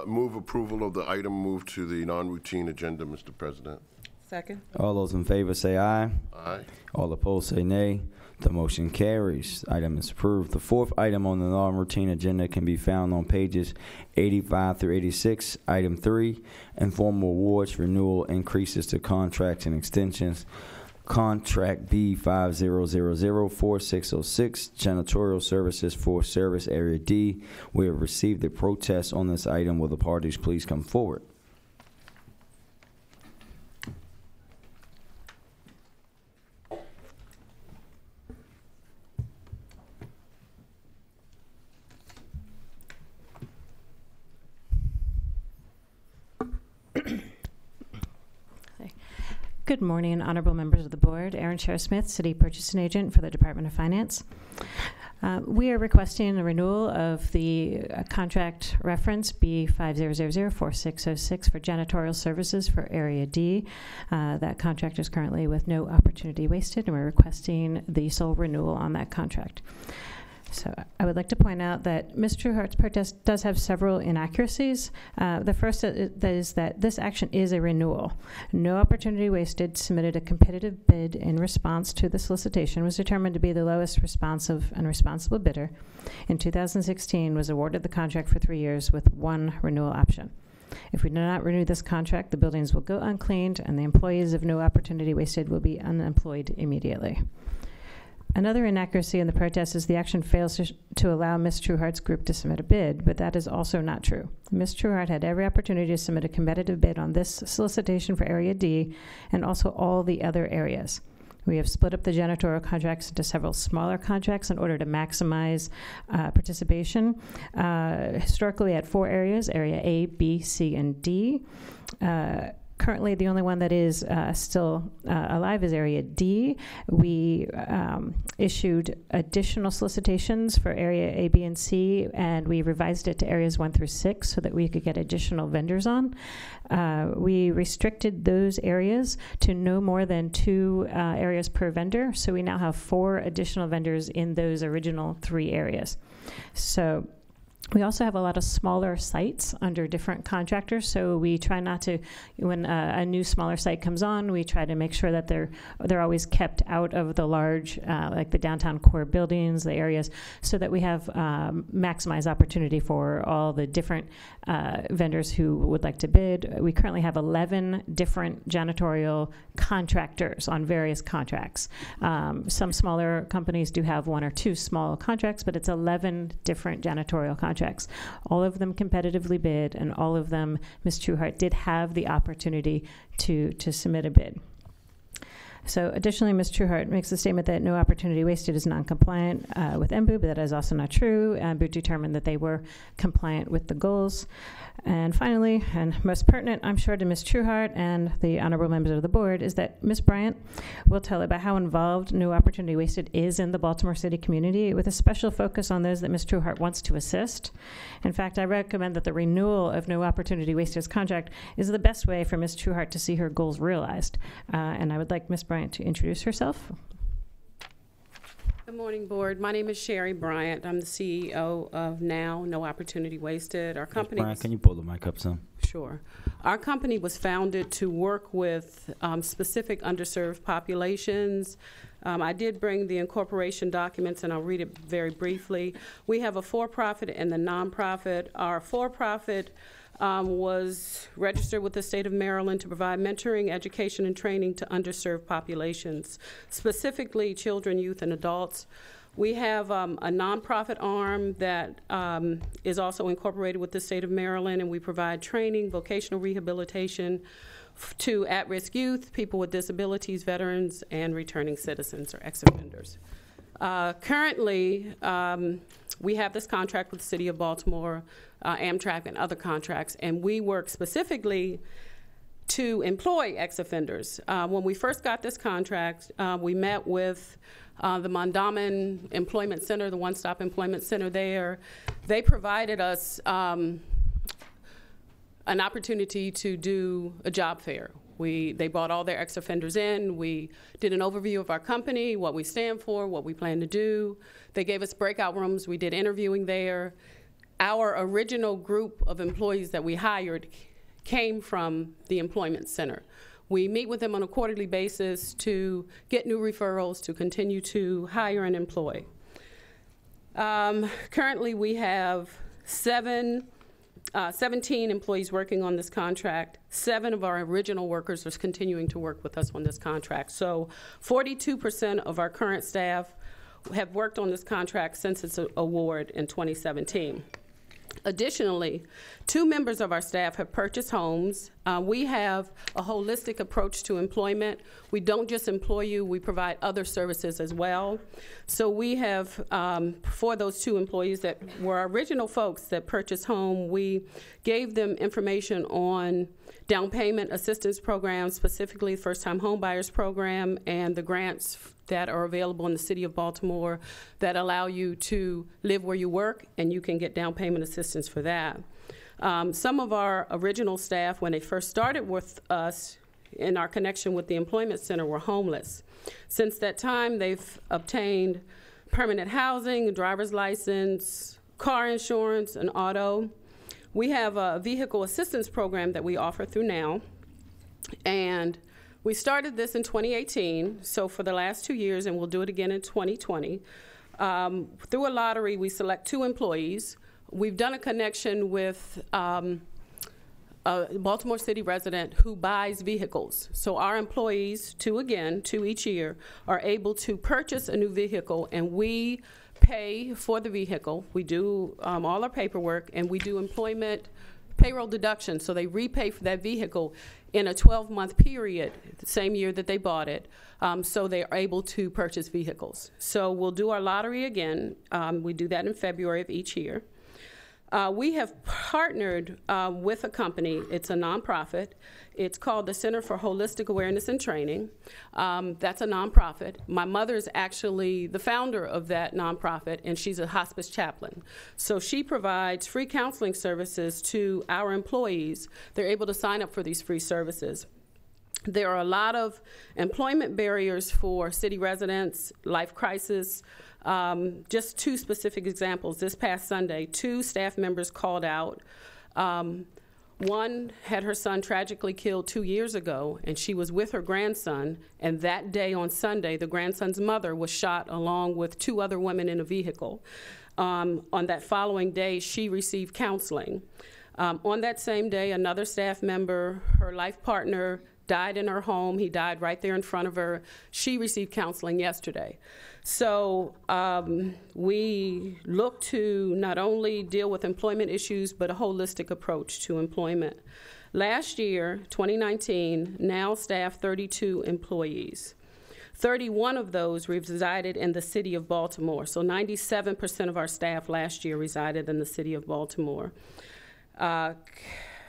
Move approval of the item moved to the non-routine agenda, Mr. President. Second. All those in favor say aye. Aye. All opposed say nay. The motion carries. Item is approved. The fourth item on the non-routine agenda can be found on pages 85 through 86. Item 3, informal awards, renewal, increases to contracts and extensions. Contract B50004606, janitorial services for Service Area D. We have received a protest on this item. Will the parties please come forward? Good morning, honorable members of the board. Erin Sher-Smith, City Purchasing Agent for the Department of Finance. We are requesting a renewal of the contract reference B50004606 for janitorial services for Area D. That contract is currently with no opportunity wasted, and we're requesting the sole renewal on that contract. So I would like to point out that Ms. Trueheart's protest does have several inaccuracies. The first is that this action is a renewal. No opportunity wasted submitted a competitive bid in response to the solicitation, was determined to be the lowest responsive and responsible bidder. In 2016, was awarded the contract for 3 years with one renewal option. If we do not renew this contract, the buildings will go uncleaned and the employees of No Opportunity Wasted will be unemployed immediately. Another inaccuracy in the protest is the action fails to allow Ms. Trueheart's group to submit a bid, but that is also not true. Ms. Trueheart had every opportunity to submit a competitive bid on this solicitation for Area D and also all the other areas. We have split up the janitorial contracts into several smaller contracts in order to maximize participation. Historically, we had 4 areas, Area A, B, C, and D. Currently, the only one that is still alive is Area D. We issued additional solicitations for Area A, B, and C, and we revised it to Areas 1 through 6 so that we could get additional vendors on. We restricted those areas to no more than 2 areas per vendor, so we now have 4 additional vendors in those original 3 areas. So we also have a lot of smaller sites under different contractors, so we try not to, when a new smaller site comes on, we try to make sure that they're always kept out of the large, like the downtown core buildings, the areas, so that we have maximized opportunity for all the different vendors who would like to bid. We currently have 11 different janitorial contractors on various contracts. Some smaller companies do have 1 or 2 small contracts, but it's 11 different janitorial contracts. All of them competitively bid, and all of them, Ms. Trueheart did have the opportunity to submit a bid. So additionally, Ms. Trueheart makes the statement that No Opportunity Wasted is non-compliant with MBU, but that is also not true. MBU determined that they were compliant with the goals. And finally, and most pertinent, I'm sure, to Ms. Trueheart and the honorable members of the board, is that Ms. Bryant will tell about how involved No Opportunity Wasted is in the Baltimore City community, with a special focus on those that Ms. Trueheart wants to assist. In fact, I recommend that the renewal of No Opportunity Wasted's contract is the best way for Ms. Trueheart to see her goals realized. And I would like Ms. Bryant to introduce herself. Good morning, board. My name is Sherry Bryant. I'm the CEO of No Opportunity Wasted. Our company. Brian, can you pull the mic up some? Sure. Our company was founded to work with specific underserved populations. I did bring the incorporation documents, and I'll read it very briefly. We have a for-profit and the nonprofit. Our for-profit was registered with the state of Maryland to provide mentoring, education, and training to underserved populations, specifically children, youth, and adults. We have a nonprofit arm that is also incorporated with the state of Maryland, and we provide training, vocational rehabilitation to at-risk youth, people with disabilities, veterans, and returning citizens or ex-offenders. Currently, we have this contract with the City of Baltimore, Amtrak, and other contracts, and we work specifically to employ ex-offenders. When we first got this contract, we met with the Mondawmin Employment Center, the one-stop employment center there. They provided us an opportunity to do a job fair. They brought all their ex-offenders in. We did an overview of our company, what we stand for, what we plan to do. They gave us breakout rooms. We did interviewing there. Our original group of employees that we hired came from the employment center. We meet with them on a quarterly basis to get new referrals, to continue to hire and employ. Currently, we have 17 employees working on this contract. 7 of our original workers are continuing to work with us on this contract. So 42% of our current staff have worked on this contract since its award in 2017. Additionally, 2 members of our staff have purchased homes. We have a holistic approach to employment. We don't just employ you, we provide other services as well. So we have, for those 2 employees that were our original folks that purchased home, we gave them information on down payment assistance programs, specifically first-time home buyers program, and the grants that are available in the city of Baltimore that allow you to live where you work, and you can get down payment assistance for that. Some of our original staff, when they first started with us in our connection with the Employment Center, were homeless. Since that time, they've obtained permanent housing, a driver's license, car insurance, an auto. We have a vehicle assistance program that we offer through now, and we started this in 2018, so for the last 2 years, and we'll do it again in 2020. Through a lottery, we select 2 employees. We've done a connection with a Baltimore City resident who buys vehicles. So our employees, 2 each year, are able to purchase a new vehicle, and we pay for the vehicle. We do all our paperwork, and we do employment payroll deduction, so they repay for that vehicle in a 12-month period, the same year that they bought it, so they are able to purchase vehicles. So we'll do our lottery again. We do that in February of each year. We have partnered with a company. It's a nonprofit. It's called the Center for Holistic Awareness and Training. That's a nonprofit. My mother's actually the founder of that nonprofit, and she's a hospice chaplain. So she provides free counseling services to our employees. They're able to sign up for these free services. There are a lot of employment barriers for city residents, life crisis. Just 2 specific examples. This past Sunday, 2 staff members called out. One had her son tragically killed 2 years ago, and she was with her grandson, and that day on Sunday, the grandson's mother was shot along with 2 other women in a vehicle. On that following day, she received counseling. On that same day, another staff member, her life partner, died in her home. He died right there in front of her. She received counseling yesterday. So we look to not only deal with employment issues, but a holistic approach to employment. Last year, 2019, now staff 32 employees. 31 of those resided in the city of Baltimore. So 97% of our staff last year resided in the city of Baltimore.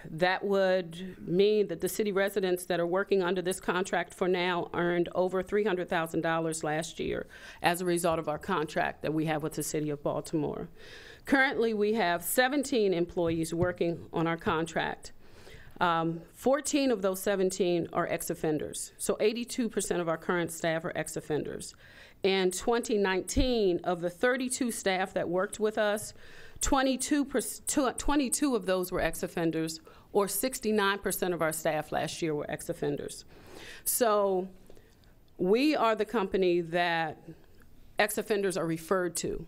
That would mean that the city residents that are working under this contract for now earned over $300,000 last year as a result of our contract that we have with the city of Baltimore. Currently, we have 17 employees working on our contract. 14 of those 17 are ex-offenders. So 82% of our current staff are ex-offenders. In 2019, of the 32 staff that worked with us, 22 of those were ex-offenders, or 69% of our staff last year were ex-offenders. So we are the company that ex-offenders are referred to.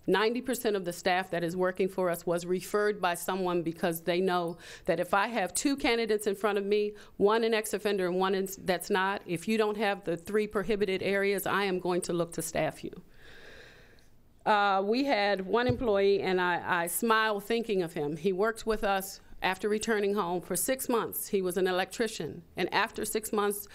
90% of the staff that is working for us was referred by someone because they know that if I have 2 candidates in front of me, one an ex-offender and one that's not, if you don't have the 3 prohibited areas, I am going to look to staff you. We had one employee, and I smile thinking of him. He worked with us after returning home for 6 months. He was an electrician, and after 6 months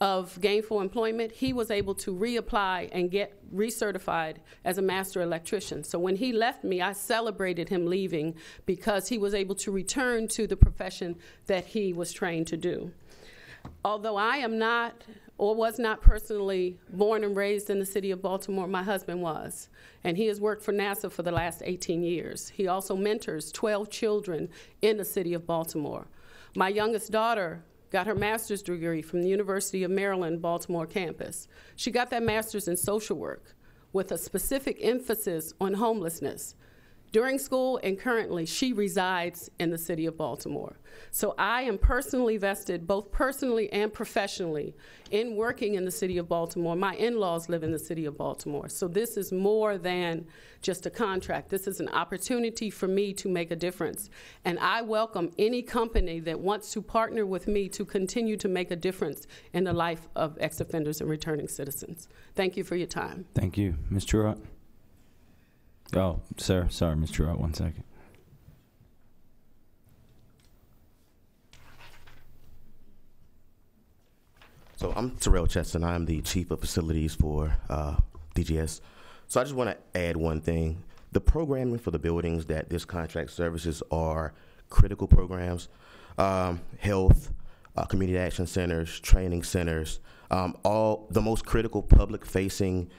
of gainful employment, he was able to reapply and get recertified as a master electrician. So when he left me, I celebrated him leaving because he was able to return to the profession that he was trained to do. Although I am not or was not personally born and raised in the city of Baltimore, my husband was. And he has worked for NASA for the last 18 years. He also mentors 12 children in the city of Baltimore. My youngest daughter got her master's degree from the University of Maryland, Baltimore campus. She got that master's in social work with a specific emphasis on homelessness. during school, and currently she resides in the city of Baltimore. So I am personally vested, both personally and professionally, in working in the city of Baltimore. My in-laws live in the city of Baltimore. So this is more than just a contract. This is an opportunity for me to make a difference. And I welcome any company that wants to partner with me to continue to make a difference in the life of ex-offenders and returning citizens. Thank you for your time. Thank you. Ms. Truitt? Oh, sir, sorry, Ms. Truitt, 1 second. So I'm Terrell Cheston. I'm the Chief of Facilities for DGS. So I just want to add one thing. The programming for the buildings that this contract services are critical programs. Health, community action centers, training centers, all the most critical public-facing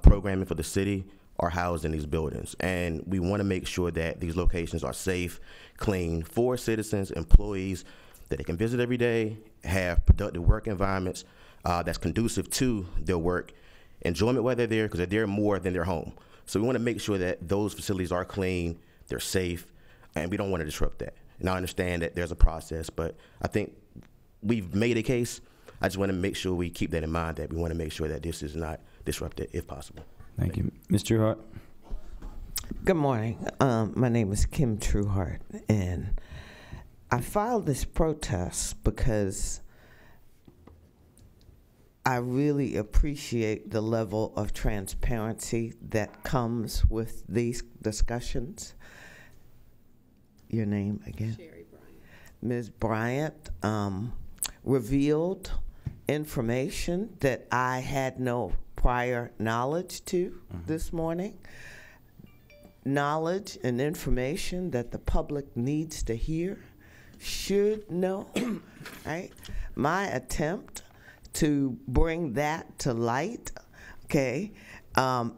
programming for the city are housed in these buildings. And we want to make sure that these locations are safe, clean for citizens, employees, that they can visit every day, have productive work environments that's conducive to their work, enjoyment while they're there, because they're there more than their home. So we want to make sure that those facilities are clean, they're safe, and we don't want to disrupt that. And I understand that there's a process, but I think we've made a case. I just want to make sure we keep that in mind, that we want to make sure that this is not disrupted if possible. Thank you. Ms. Truitt? Good morning. My name is Kim Trueheart, and I filed this protest because I really appreciate the level of transparency that comes with these discussions. Your name again? Sherry Bryant. Ms. Bryant revealed information that I had no prior knowledge to this morning. Knowledge and information that the public needs to hear, should know, right? My attempt to bring that to light, okay,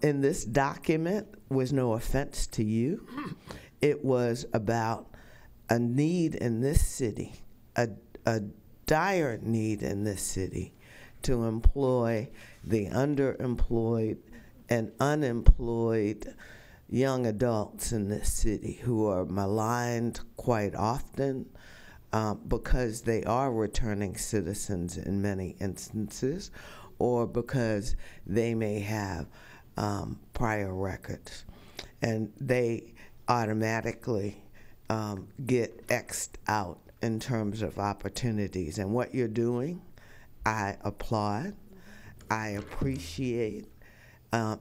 in this document was no offense to you. It was about a need in this city, a dire need in this city to employ the underemployed and unemployed young adults in this city who are maligned quite often because they are returning citizens in many instances, or because they may have prior records. And they automatically get X'd out in terms of opportunities. And what you're doing, I applaud, I appreciate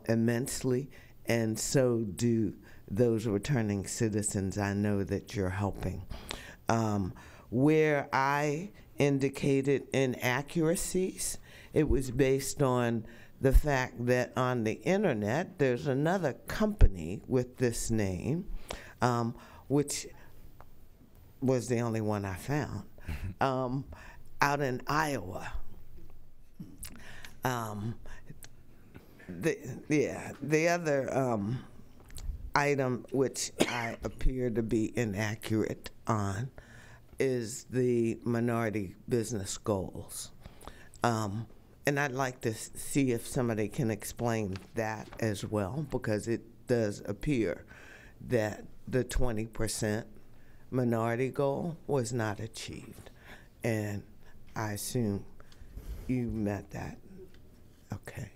immensely, and so do those returning citizens I know that you're helping. Where I indicated inaccuracies, it was based on the fact that on the internet there's another company with this name, which was the only one I found, out in Iowa. The other item which I appear to be inaccurate on is the minority business goals. And I'd like to see if somebody can explain that as well, because it does appear that the 20% minority goal was not achieved. And I assume you met that. Okay.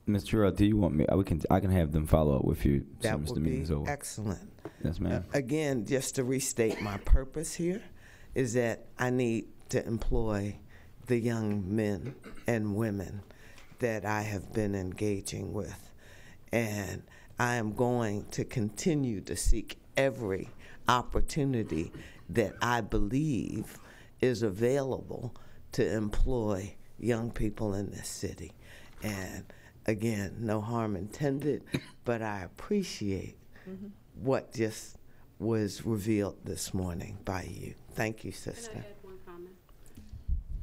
Ms. Truitt, do you want me? I can have them follow up with you as That soon as the would meeting's be over. excellent. Yes, ma'am. Again, just to restate my purpose here, is that I need to employ the young men and women that I have been engaging with. And I am going to continue to seek every opportunity that I believe is available to employ young people in this city. And again, no harm intended, but I appreciate what just was revealed this morning by you. Thank you, sister. Can I add one comment?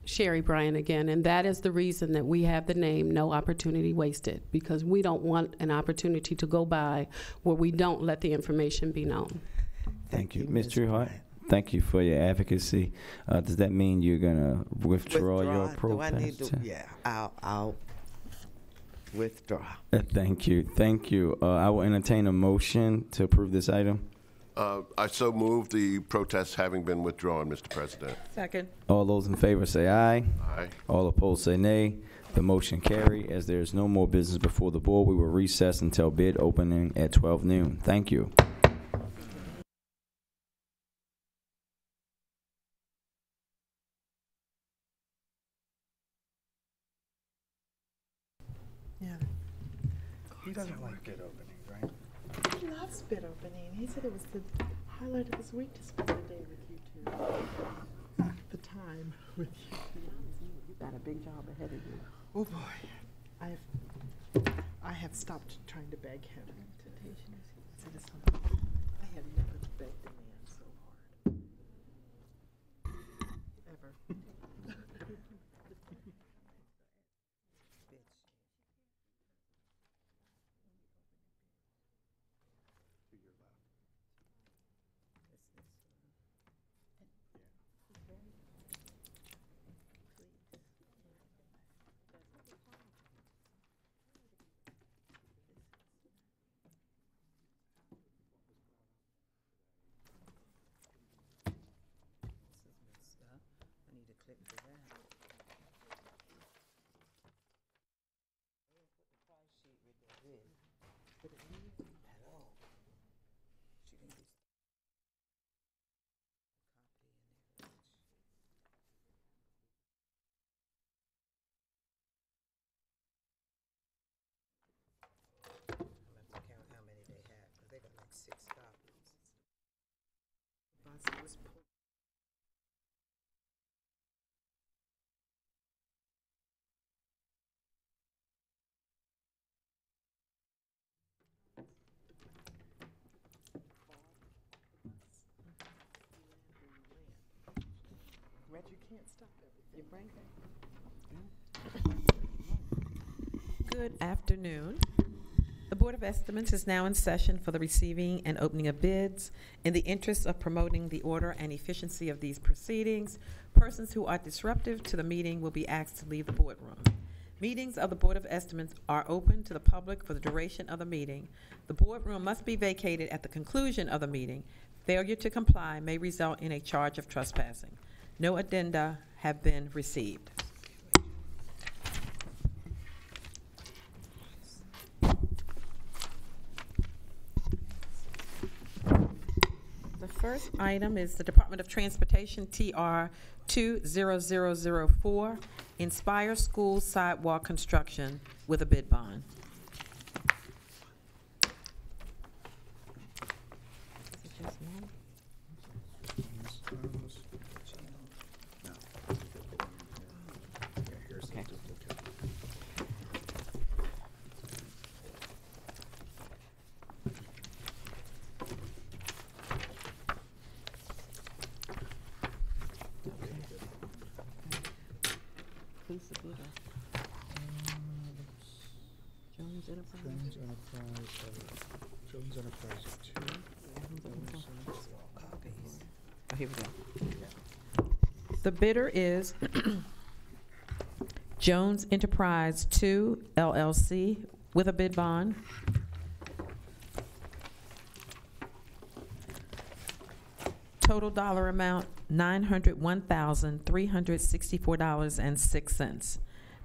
Sherry Bryant again, and that is the reason that we have the name No Opportunity Wasted, because we don't want an opportunity to go by where we don't let the information be known. Thank you. Ms. Truitt, thank you for your advocacy. Does that mean you're going to withdraw your protest? Do I need to? Yeah, I'll withdraw. Thank you. Thank you. I will entertain a motion to approve this item. I so move the protest having been withdrawn, Mr. President. Second. All those in favor say aye. Aye. All opposed say nay. The motion carry. As there is no more business before the board, we will recess until bid opening at 12 noon. Thank you. Yeah. He doesn't like bid opening, right? He loves bid opening. He said it was the highlight of his week to spend the day with you two. The time with you two. You got a big job ahead of you. Oh boy. I have stopped trying to beg him. I have never begged a man so hard. Ever. You can't stop everything. Good afternoon. The Board of Estimates is now in session for the receiving and opening of bids. In the interest of promoting the order and efficiency of these proceedings, persons who are disruptive to the meeting will be asked to leave the boardroom. Meetings of the Board of Estimates are open to the public for the duration of the meeting. The boardroom must be vacated at the conclusion of the meeting. Failure to comply may result in a charge of trespassing. No addenda have been received. The first item is the Department of Transportation TR 20004, Inspire School Sidewalk Construction with a bid bond. Jones Enterprise 2. Here we go. The bidder is Jones Enterprise 2 LLC with a bid bond. Total dollar amount $901,364.06.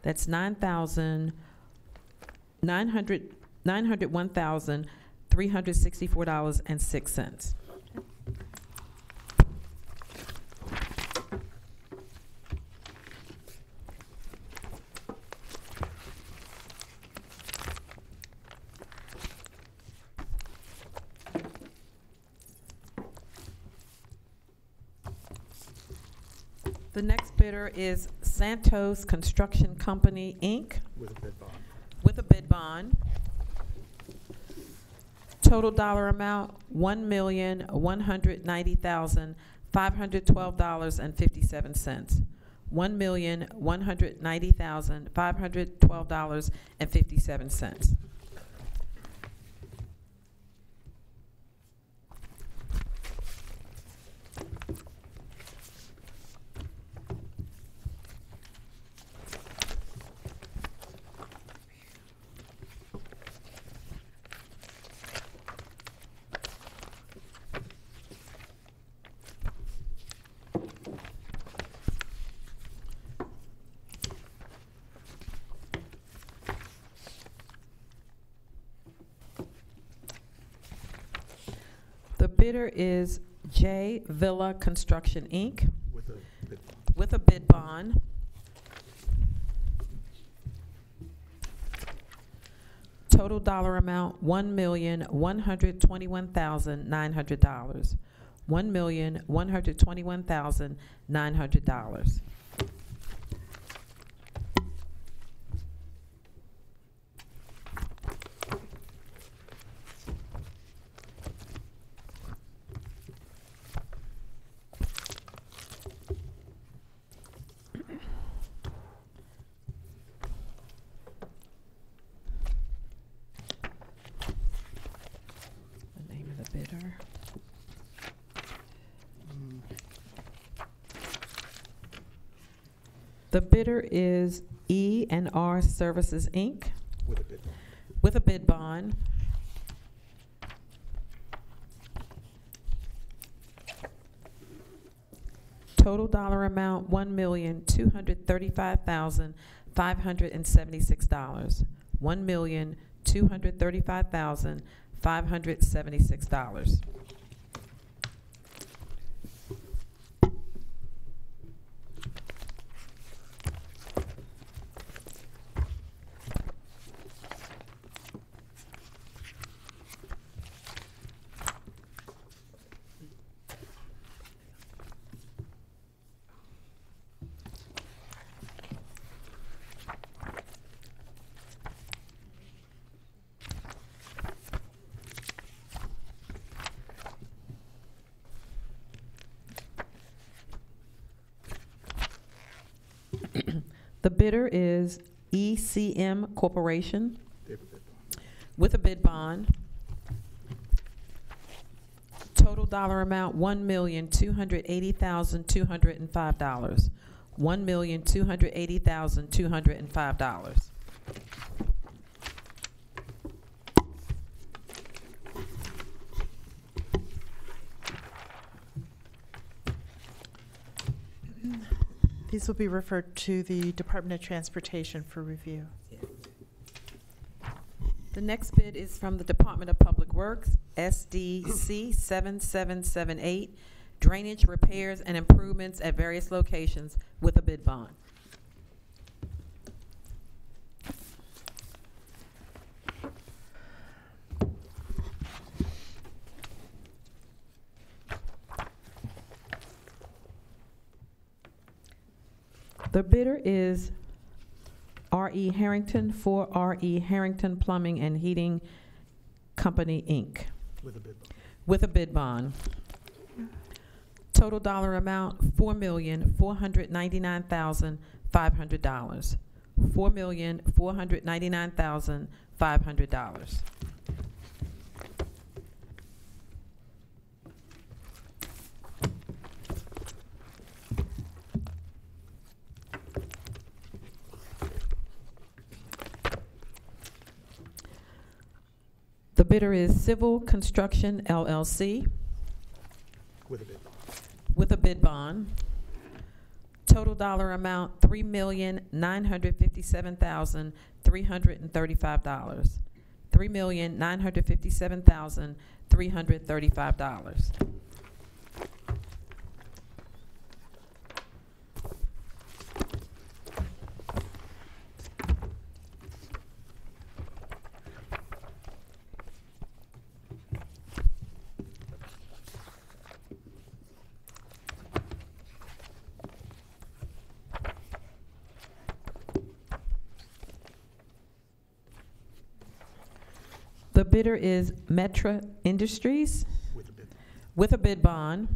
That's $901,364.06. The next bidder is Santos Construction Company, Inc. With a bid bond. With a bid bond. Total dollar amount, $1,190,512.57. $1,190,512.57. bidder is J Villa Construction, Inc. With a bid bond. Total dollar amount, $1,121,900. $1,121,900. The bidder is E&R Services, Inc. With a bid bond. Total dollar amount, $1,235,576. $1,235,576. The bidder is ECM Corporation with a bid bond. Total dollar amount, $1,280,205. $1,280,205. These will be referred to the Department of Transportation for review. The next bid is from the Department of Public Works, SDC 7778, drainage repairs and improvements at various locations with a bid bond. The bidder is R.E. Harrington for R.E. Harrington Plumbing and Heating Company, Inc. With a bid bond. Total dollar amount, $4,499,500. $4,499,500. The bidder is Civil Construction, LLC. With a bid bond. Total dollar amount, $3,957,335. $3,957,335. The bidder is Metra Industries with a bid bond.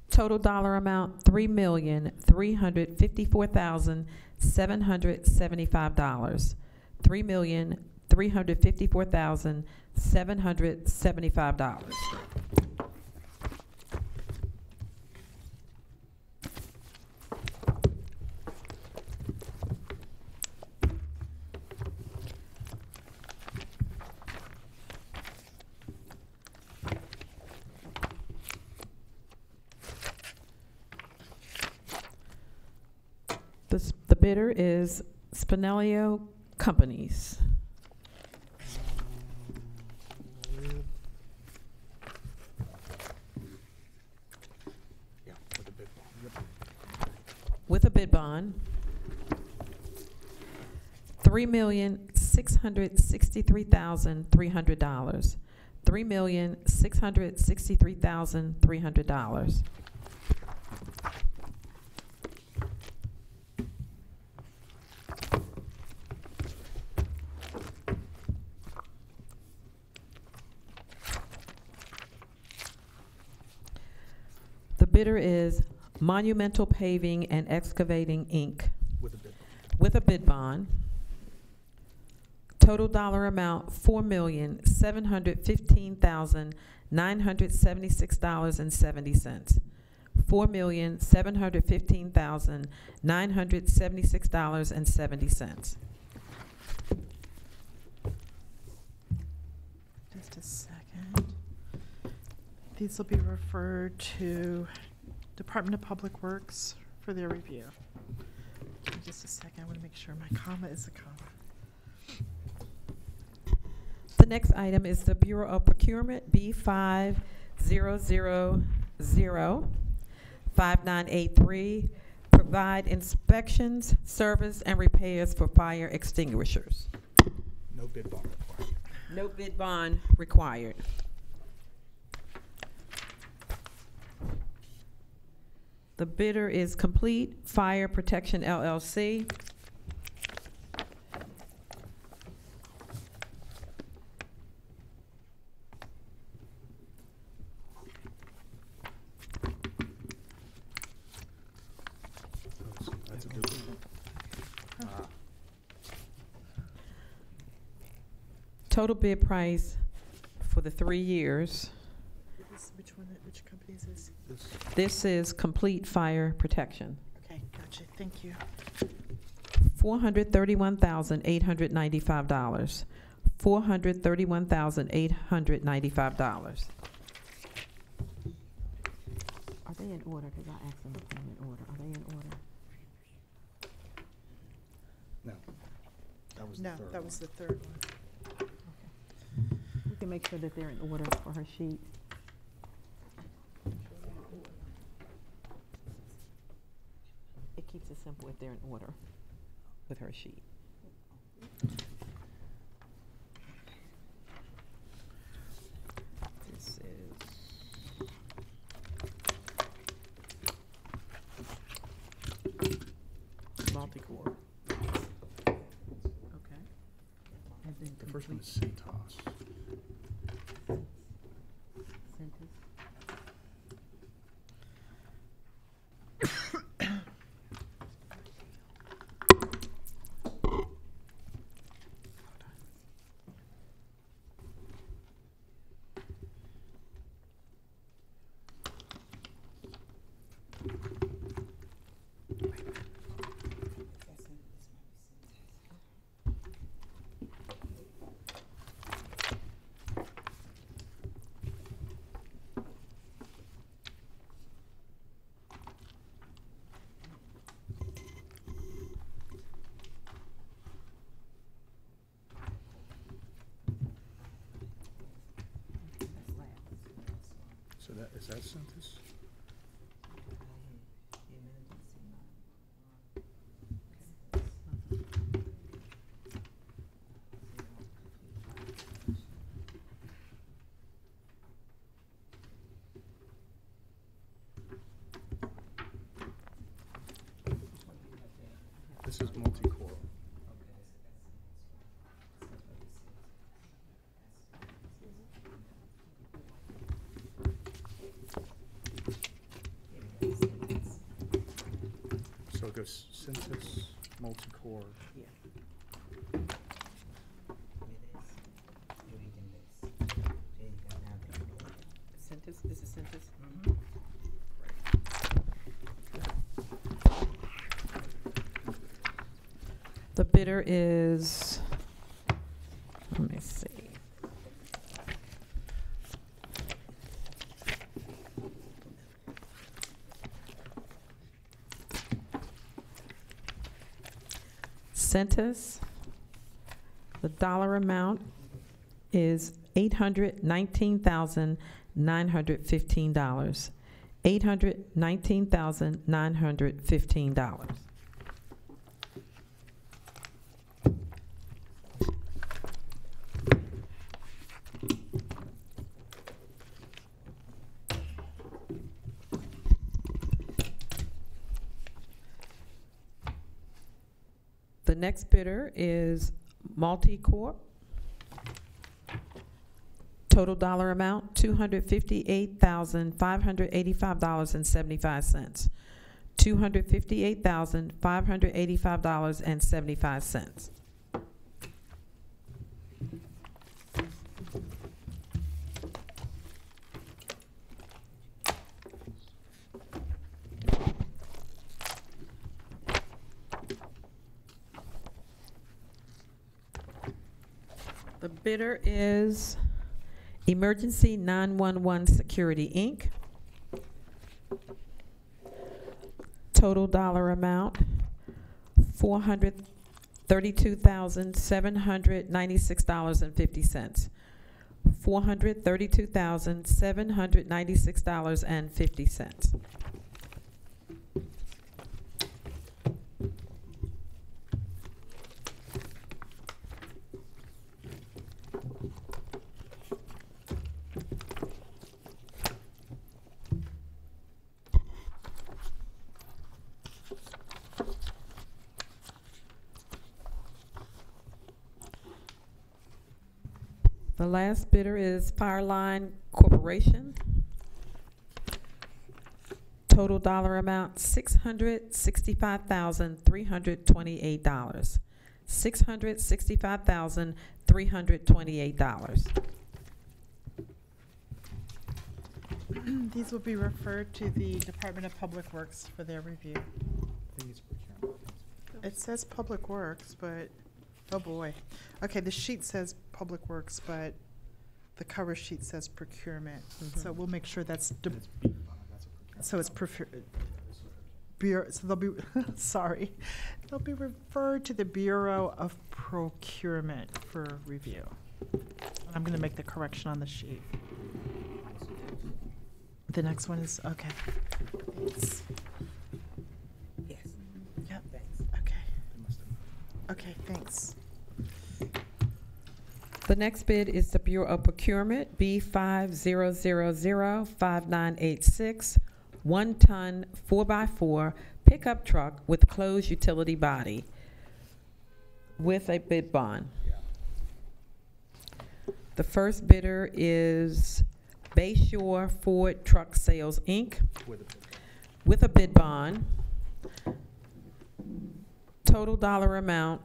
Total dollar amount, $3,354,775. $3,354,775. bidder is Spinelli Companies. With a bid bond, $3,663,300. $3,663,300. The bidder is Monumental Paving and Excavating, Inc. With a bid bond. Total dollar amount, $4,715,976.70. $4,715,976.70. Just a second. These will be referred to Department of Public Works for their review. Give me just a second. I want to make sure my comma is a comma. The next item is the Bureau of Procurement, B5000-5983, provide inspections, service, and repairs for fire extinguishers. No bid bond required. No bid bond required. The bidder is Complete Fire Protection, LLC. That's a good one. Total bid price for the 3 years. Which company is this? This is Complete Fire Protection. Okay, gotcha. Thank you. $431,895. $431,895. Are they in order? Because I asked them to put them in order. Are they in order? No. That was the No, third that one. was the third one. We can make sure that they're in order for her sheet. It keeps it simple if they're in order with her sheet. This is multi-core. Okay. And then The first one is complete Santos. sentence. So that is that Santos? This is multi-core. So it goes Santos, multi-core. Yeah. Centus, this is Centus? The bidder is, let me see. Santos. The dollar amount is $819,915. $819,915. The next bidder is Multicorp. Total dollar amount, $258,585.75. $258,585.75. The bidder is Emergency 911 Security, Inc. Total dollar amount, $432,796.50. $432,796.50. The last bidder is Fireline Corporation. Total dollar amount, $665,328. $665,328. These will be referred to the Department of Public Works for their review. It says Public Works, but, oh boy. Okay, the sheet says Public Works, but the cover sheet says Procurement. So we'll make sure that's, so it's Bureau, so they'll be, sorry. They'll be referred to the Bureau of Procurement for review. I'm gonna make the correction on the sheet. The next one is, okay. Thanks. Yes. Yep. Thanks. Okay. Okay, thanks. The next bid is the Bureau of Procurement, B50005986, 1-ton 4x4 pickup truck with closed utility body with a bid bond. The first bidder is Bayshore Ford Truck Sales, Inc. with a bid bond. Total dollar amount,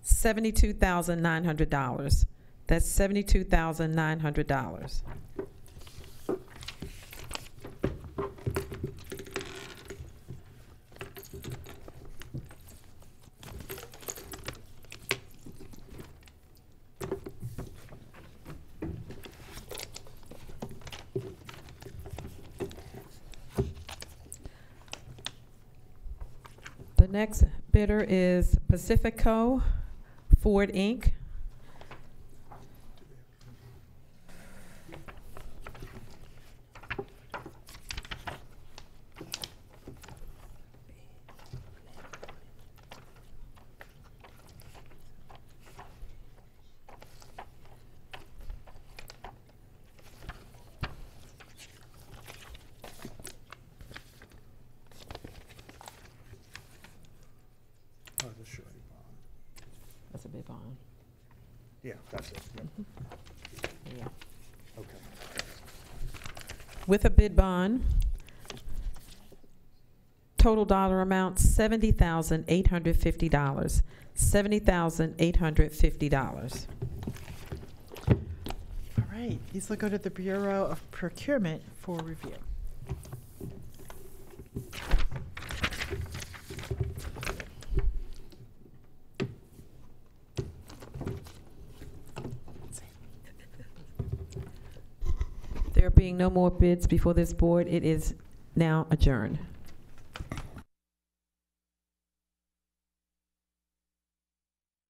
$72,900. That's $72,900. The next bidder is Pacifico Ford, Inc. Oh, the surety bond. That's a bid bond. Yeah, that's it. Yep. Yeah. Okay. With a bid bond, total dollar amount, $70,850. $70,850. All right, these will go to the Bureau of Procurement for review. There being no more bids before this board, it is now adjourned.